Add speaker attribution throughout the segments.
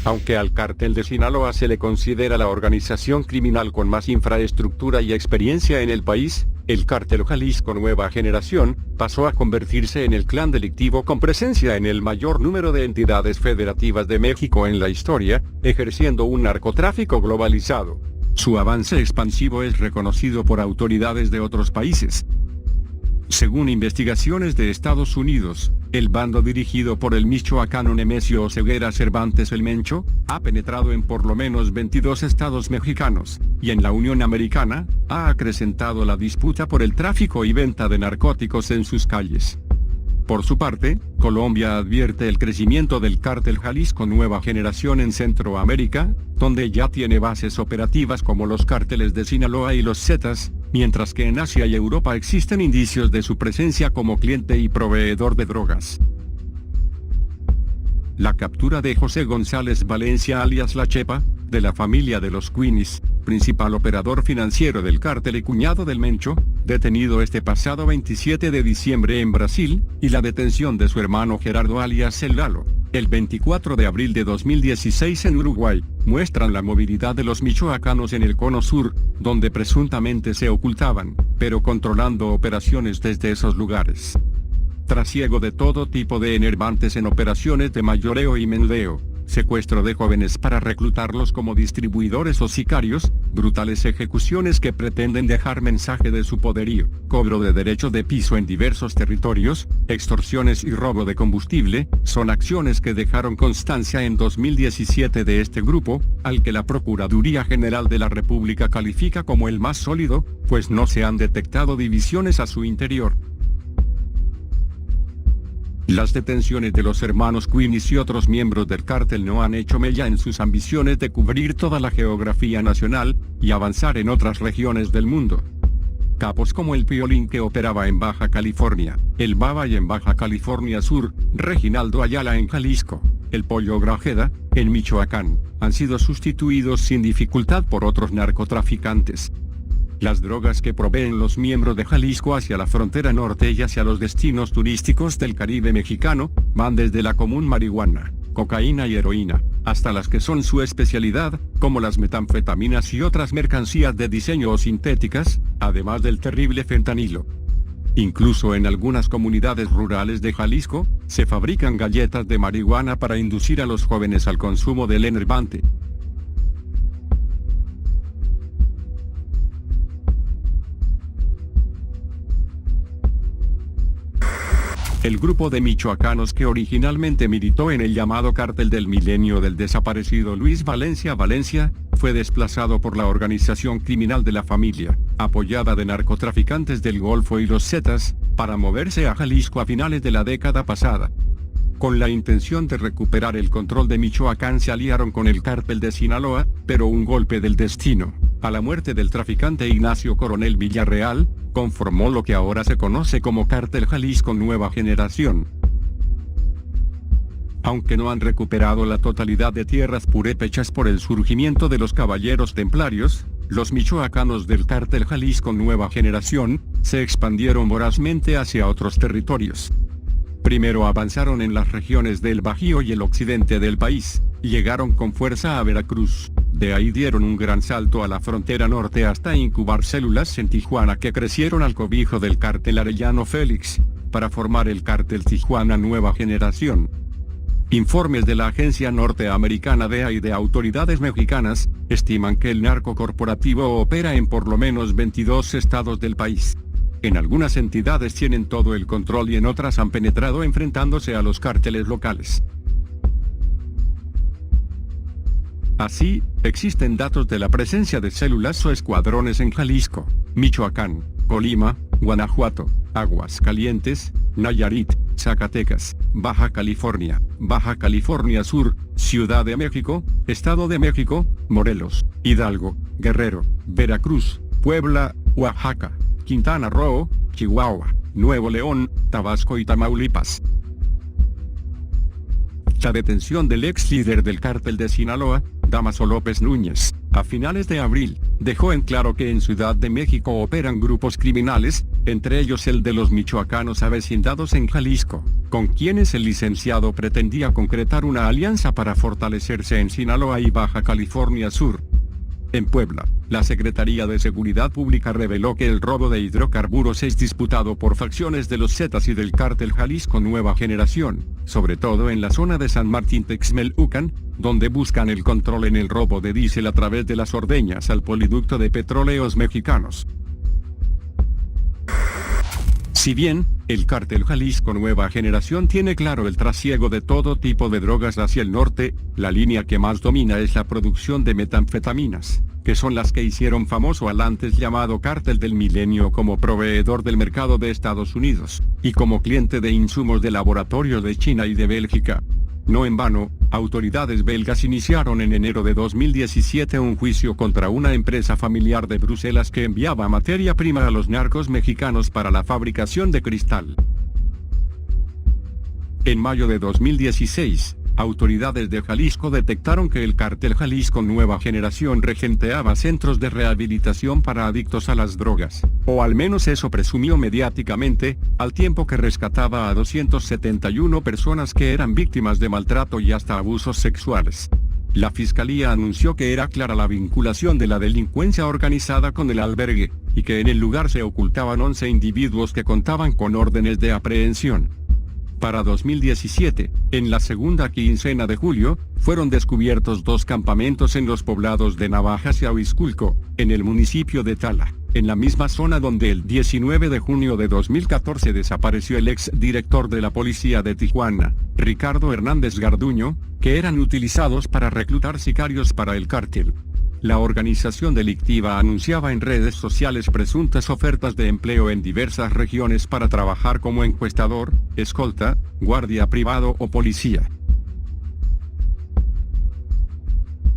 Speaker 1: Aunque al Cártel de Sinaloa se le considera la organización criminal con más infraestructura y experiencia en el país, el Cártel Jalisco Nueva Generación pasó a convertirse en el clan delictivo con presencia en el mayor número de entidades federativas de México en la historia, ejerciendo un narcotráfico globalizado. Su avance expansivo es reconocido por autoridades de otros países. Según investigaciones de Estados Unidos, el bando dirigido por el michoacano Nemesio Oseguera Cervantes el Mencho, ha penetrado en por lo menos 22 estados mexicanos, y en la Unión Americana, ha acrecentado la disputa por el tráfico y venta de narcóticos en sus calles. Por su parte, Colombia advierte el crecimiento del Cártel Jalisco Nueva Generación en Centroamérica, donde ya tiene bases operativas como los cárteles de Sinaloa y los Zetas, mientras que en Asia y Europa existen indicios de su presencia como cliente y proveedor de drogas. La captura de José González Valencia alias La Chepa, de la familia de los Queenies, principal operador financiero del cártel y cuñado del Mencho, detenido este pasado 27 de diciembre en Brasil, y la detención de su hermano Gerardo alias El Lalo, el 24 de abril de 2016 en Uruguay, muestran la movilidad de los michoacanos en el cono sur, donde presuntamente se ocultaban, pero controlando operaciones desde esos lugares. Trasiego de todo tipo de enervantes en operaciones de mayoreo y menudeo, secuestro de jóvenes para reclutarlos como distribuidores o sicarios, brutales ejecuciones que pretenden dejar mensaje de su poderío, cobro de derecho de piso en diversos territorios, extorsiones y robo de combustible, son acciones que dejaron constancia en 2017 de este grupo, al que la Procuraduría General de la República califica como el más sólido, pues no se han detectado divisiones a su interior. Las detenciones de los hermanos Queenies y otros miembros del cártel no han hecho mella en sus ambiciones de cubrir toda la geografía nacional, y avanzar en otras regiones del mundo. Capos como el Piolín que operaba en Baja California, el Baba y en Baja California Sur, Reginaldo Ayala en Jalisco, el Pollo Grajeda, en Michoacán, han sido sustituidos sin dificultad por otros narcotraficantes. Las drogas que proveen los miembros de Jalisco hacia la frontera norte y hacia los destinos turísticos del Caribe mexicano, van desde la común marihuana, cocaína y heroína, hasta las que son su especialidad, como las metanfetaminas y otras mercancías de diseño o sintéticas, además del terrible fentanilo. Incluso en algunas comunidades rurales de Jalisco, se fabrican galletas de marihuana para inducir a los jóvenes al consumo del enervante. El grupo de michoacanos que originalmente militó en el llamado Cártel del Milenio del desaparecido Luis Valencia Valencia, fue desplazado por la organización criminal de la familia, apoyada de narcotraficantes del Golfo y los Zetas, para moverse a Jalisco a finales de la década pasada. Con la intención de recuperar el control de Michoacán se aliaron con el Cártel de Sinaloa, pero un golpe del destino, a la muerte del traficante Ignacio Coronel Villarreal, conformó lo que ahora se conoce como Cártel Jalisco Nueva Generación. Aunque no han recuperado la totalidad de tierras purépechas por el surgimiento de los caballeros templarios, los michoacanos del Cártel Jalisco Nueva Generación se expandieron vorazmente hacia otros territorios. Primero avanzaron en las regiones del Bajío y el occidente del país, y llegaron con fuerza a Veracruz. De ahí dieron un gran salto a la frontera norte hasta incubar células en Tijuana que crecieron al cobijo del Cártel Arellano Félix, para formar el Cártel Tijuana Nueva Generación. Informes de la agencia norteamericana DEA y de autoridades mexicanas, estiman que el narco corporativo opera en por lo menos 22 estados del país. En algunas entidades tienen todo el control y en otras han penetrado enfrentándose a los cárteles locales. Así, existen datos de la presencia de células o escuadrones en Jalisco, Michoacán, Colima, Guanajuato, Aguascalientes, Nayarit, Zacatecas, Baja California Sur, Ciudad de México, Estado de México, Morelos, Hidalgo, Guerrero, Veracruz, Puebla, Oaxaca, Quintana Roo, Chihuahua, Nuevo León, Tabasco y Tamaulipas. La detención del ex líder del cártel de Sinaloa, Damaso López Núñez, a finales de abril, dejó en claro que en Ciudad de México operan grupos criminales, entre ellos el de los michoacanos avecindados en Jalisco, con quienes el licenciado pretendía concretar una alianza para fortalecerse en Sinaloa y Baja California Sur. En Puebla, la Secretaría de Seguridad Pública reveló que el robo de hidrocarburos es disputado por facciones de los Zetas y del Cártel Jalisco Nueva Generación, sobre todo en la zona de San Martín Texmelucan, donde buscan el control en el robo de diésel a través de las ordeñas al poliducto de Petróleos Mexicanos. Si bien, el Cártel Jalisco Nueva Generación tiene claro el trasiego de todo tipo de drogas hacia el norte, la línea que más domina es la producción de metanfetaminas, que son las que hicieron famoso al antes llamado Cártel del Milenio como proveedor del mercado de Estados Unidos, y como cliente de insumos de laboratorio de China y de Bélgica. No en vano, autoridades belgas iniciaron en enero de 2017 un juicio contra una empresa familiar de Bruselas que enviaba materia prima a los narcos mexicanos para la fabricación de cristal. En mayo de 2016, autoridades de Jalisco detectaron que el Cártel Jalisco Nueva Generación regenteaba centros de rehabilitación para adictos a las drogas, o al menos eso presumió mediáticamente, al tiempo que rescataba a 271 personas que eran víctimas de maltrato y hasta abusos sexuales. La fiscalía anunció que era clara la vinculación de la delincuencia organizada con el albergue, y que en el lugar se ocultaban 11 individuos que contaban con órdenes de aprehensión. Para 2017, en la segunda quincena de julio, fueron descubiertos 2 campamentos en los poblados de Navajas y Ahuizculco, en el municipio de Tala, en la misma zona donde el 19 de junio de 2014 desapareció el ex director de la policía de Tijuana, Ricardo Hernández Garduño, que eran utilizados para reclutar sicarios para el cártel. La organización delictiva anunciaba en redes sociales presuntas ofertas de empleo en diversas regiones para trabajar como encuestador, escolta, guardia privado o policía.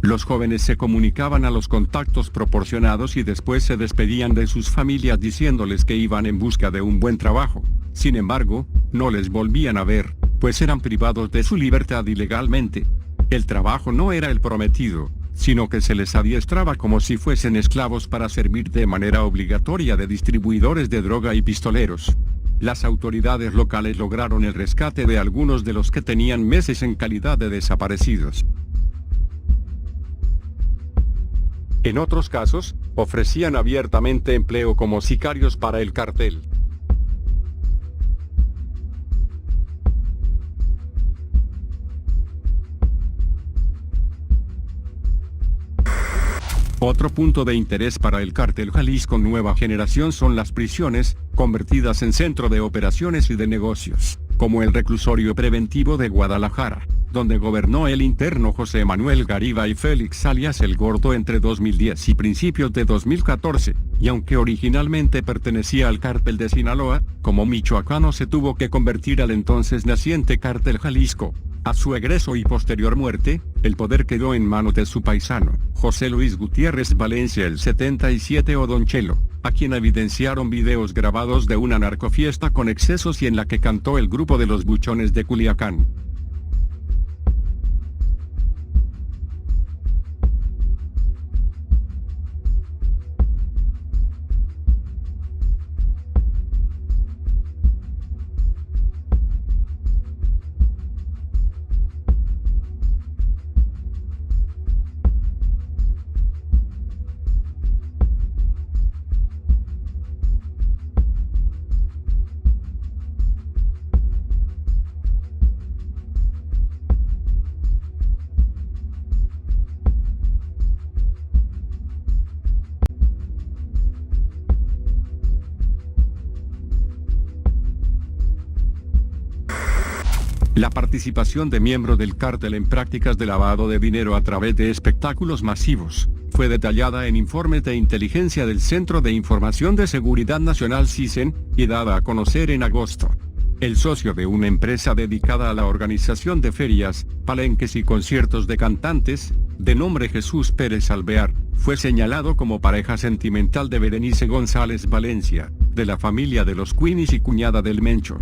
Speaker 1: Los jóvenes se comunicaban a los contactos proporcionados y después se despedían de sus familias diciéndoles que iban en busca de un buen trabajo. Sin embargo, no les volvían a ver, pues eran privados de su libertad ilegalmente. El trabajo no era el prometido, sino que se les adiestraba como si fuesen esclavos para servir de manera obligatoria de distribuidores de droga y pistoleros. Las autoridades locales lograron el rescate de algunos de los que tenían meses en calidad de desaparecidos. En otros casos, ofrecían abiertamente empleo como sicarios para el cartel. Otro punto de interés para el Cártel Jalisco Nueva Generación son las prisiones, convertidas en centro de operaciones y de negocios, como el reclusorio preventivo de Guadalajara, donde gobernó el interno José Manuel Garibay Félix alias El Gordo entre 2010 y principios de 2014, y aunque originalmente pertenecía al Cártel de Sinaloa, como michoacano se tuvo que convertir al entonces naciente Cártel Jalisco. A su egreso y posterior muerte, el poder quedó en manos de su paisano, José Luis Gutiérrez Valencia el 77 o Don Chelo, a quien evidenciaron videos grabados de una narcofiesta con excesos y en la que cantó el grupo de los Buchones de Culiacán. La participación de miembros del cártel en prácticas de lavado de dinero a través de espectáculos masivos, fue detallada en informes de inteligencia del Centro de Información de Seguridad Nacional CISEN, y dada a conocer en agosto. El socio de una empresa dedicada a la organización de ferias, palenques y conciertos de cantantes, de nombre Jesús Pérez Alvear, fue señalado como pareja sentimental de Berenice González Valencia, de la familia de los Queenies y cuñada del Mencho.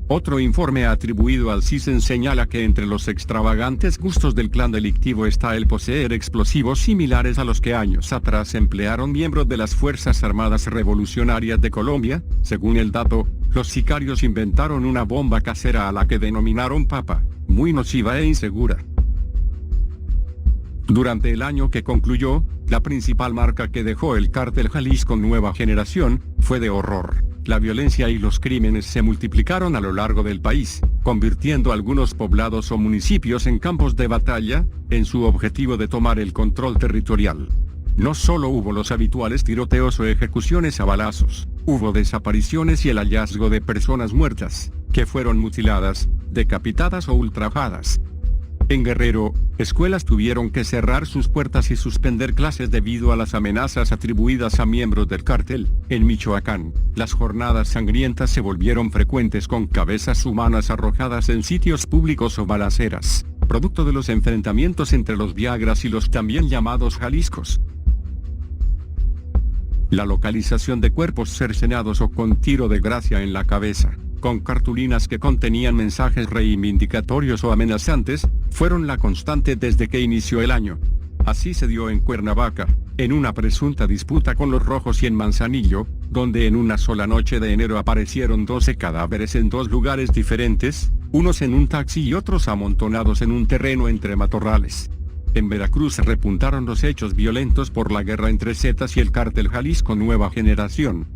Speaker 1: Otro informe atribuido al CISEN señala que entre los extravagantes gustos del clan delictivo está el poseer explosivos similares a los que años atrás emplearon miembros de las Fuerzas Armadas Revolucionarias de Colombia. Según el dato, los sicarios inventaron una bomba casera a la que denominaron Papa, muy nociva e insegura. Durante el año que concluyó, la principal marca que dejó el cártel Jalisco Nueva Generación fue de horror. La violencia y los crímenes se multiplicaron a lo largo del país, convirtiendo algunos poblados o municipios en campos de batalla, en su objetivo de tomar el control territorial. No solo hubo los habituales tiroteos o ejecuciones a balazos, hubo desapariciones y el hallazgo de personas muertas, que fueron mutiladas, decapitadas o ultrajadas. En Guerrero, escuelas tuvieron que cerrar sus puertas y suspender clases debido a las amenazas atribuidas a miembros del cártel. En Michoacán, las jornadas sangrientas se volvieron frecuentes con cabezas humanas arrojadas en sitios públicos o balaceras, producto de los enfrentamientos entre los Viagras y los también llamados Jaliscos. La localización de cuerpos cercenados o con tiro de gracia en la cabeza, con cartulinas que contenían mensajes reivindicatorios o amenazantes, fueron la constante desde que inició el año. Así se dio en Cuernavaca, en una presunta disputa con los rojos y en Manzanillo, donde en una sola noche de enero aparecieron 12 cadáveres en dos lugares diferentes, unos en un taxi y otros amontonados en un terreno entre matorrales. En Veracruz repuntaron los hechos violentos por la guerra entre Zetas y el cártel Jalisco Nueva Generación.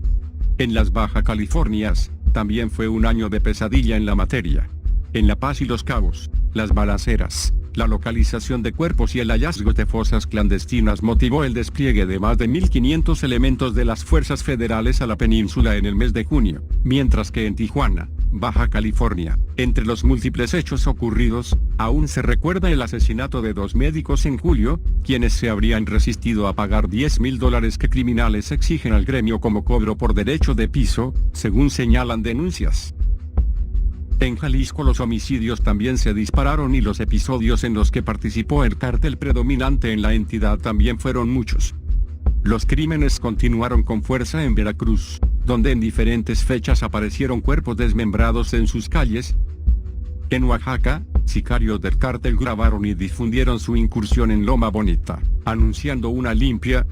Speaker 1: En las Baja Californias, también fue un año de pesadilla en la materia. En La Paz y Los Cabos, las balaceras, la localización de cuerpos y el hallazgo de fosas clandestinas motivó el despliegue de más de 1.500 elementos de las fuerzas federales a la península en el mes de junio, mientras que en Tijuana, Baja California, entre los múltiples hechos ocurridos, aún se recuerda el asesinato de 2 médicos en julio, quienes se habrían resistido a pagar $10,000 que criminales exigen al gremio como cobro por derecho de piso, según señalan denuncias. En Jalisco los homicidios también se dispararon y los episodios en los que participó el cártel predominante en la entidad también fueron muchos. Los crímenes continuaron con fuerza en Veracruz, donde en diferentes fechas aparecieron cuerpos desmembrados en sus calles. En Oaxaca, sicarios del cártel grabaron y difundieron su incursión en Loma Bonita, anunciando una limpia.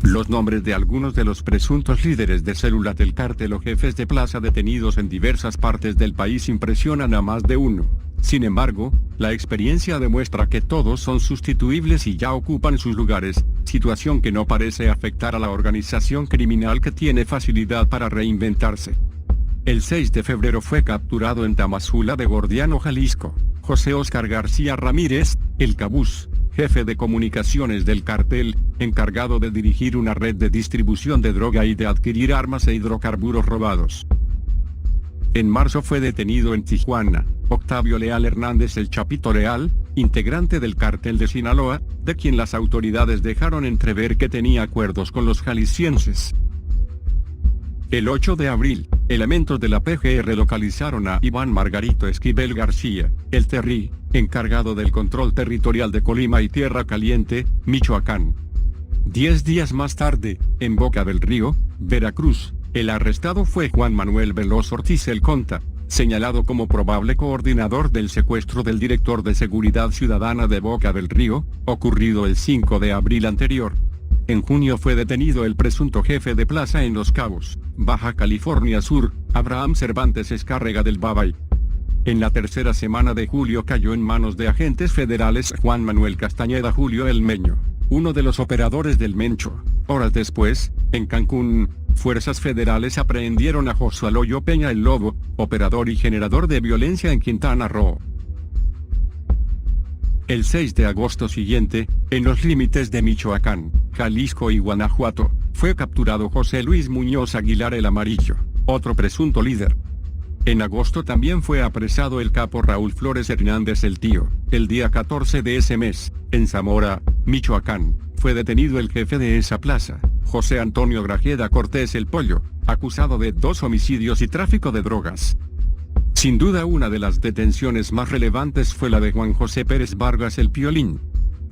Speaker 1: Los nombres de algunos de los presuntos líderes de células del cártel o jefes de plaza detenidos en diversas partes del país impresionan a más de uno. Sin embargo, la experiencia demuestra que todos son sustituibles y ya ocupan sus lugares, situación que no parece afectar a la organización criminal que tiene facilidad para reinventarse. El 6 de febrero fue capturado en Tamazula de Gordiano, Jalisco, José Óscar García Ramírez, el Cabús, jefe de comunicaciones del cartel, encargado de dirigir una red de distribución de droga y de adquirir armas e hidrocarburos robados. En marzo fue detenido en Tijuana, Octavio Leal Hernández el Chapito Leal, integrante del cártel de Sinaloa, de quien las autoridades dejaron entrever que tenía acuerdos con los jaliscienses. El 8 de abril, elementos de la PGR localizaron a Iván Margarito Esquivel García, el Terry, encargado del control territorial de Colima y Tierra Caliente, Michoacán. 10 días más tarde, en Boca del Río, Veracruz, el arrestado fue Juan Manuel Veloz Ortiz el Conta, señalado como probable coordinador del secuestro del director de Seguridad Ciudadana de Boca del Río, ocurrido el 5 de abril anterior. En junio fue detenido el presunto jefe de plaza en Los Cabos, Baja California Sur, Abraham Cervantes Escárrega del Babay. En la tercera semana de julio cayó en manos de agentes federales Juan Manuel Castañeda Julio El Meño, uno de los operadores del Mencho. Horas después, en Cancún, fuerzas federales aprehendieron a Josué Aloyo Peña el Lobo, operador y generador de violencia en Quintana Roo. El 6 de agosto siguiente, en los límites de Michoacán, Jalisco y Guanajuato, fue capturado José Luis Muñoz Aguilar el Amarillo, otro presunto líder. En agosto también fue apresado el capo Raúl Flores Hernández el Tío. El día 14 de ese mes, en Zamora, Michoacán, fue detenido el jefe de esa plaza, José Antonio Grajeda Cortés el Pollo, acusado de 2 homicidios y tráfico de drogas. Sin duda una de las detenciones más relevantes fue la de Juan José Pérez Vargas el Piolín.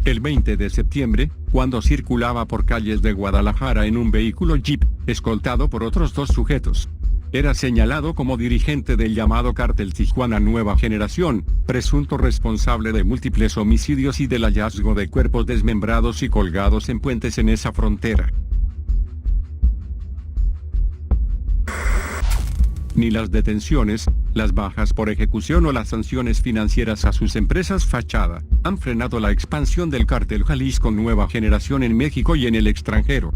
Speaker 1: El 20 de septiembre, cuando circulaba por calles de Guadalajara en un vehículo Jeep, escoltado por otros 2 sujetos. Era señalado como dirigente del llamado Cártel Tijuana Nueva Generación, presunto responsable de múltiples homicidios y del hallazgo de cuerpos desmembrados y colgados en puentes en esa frontera. Ni las detenciones, las bajas por ejecución o las sanciones financieras a sus empresas fachada, han frenado la expansión del Cártel Jalisco Nueva Generación en México y en el extranjero.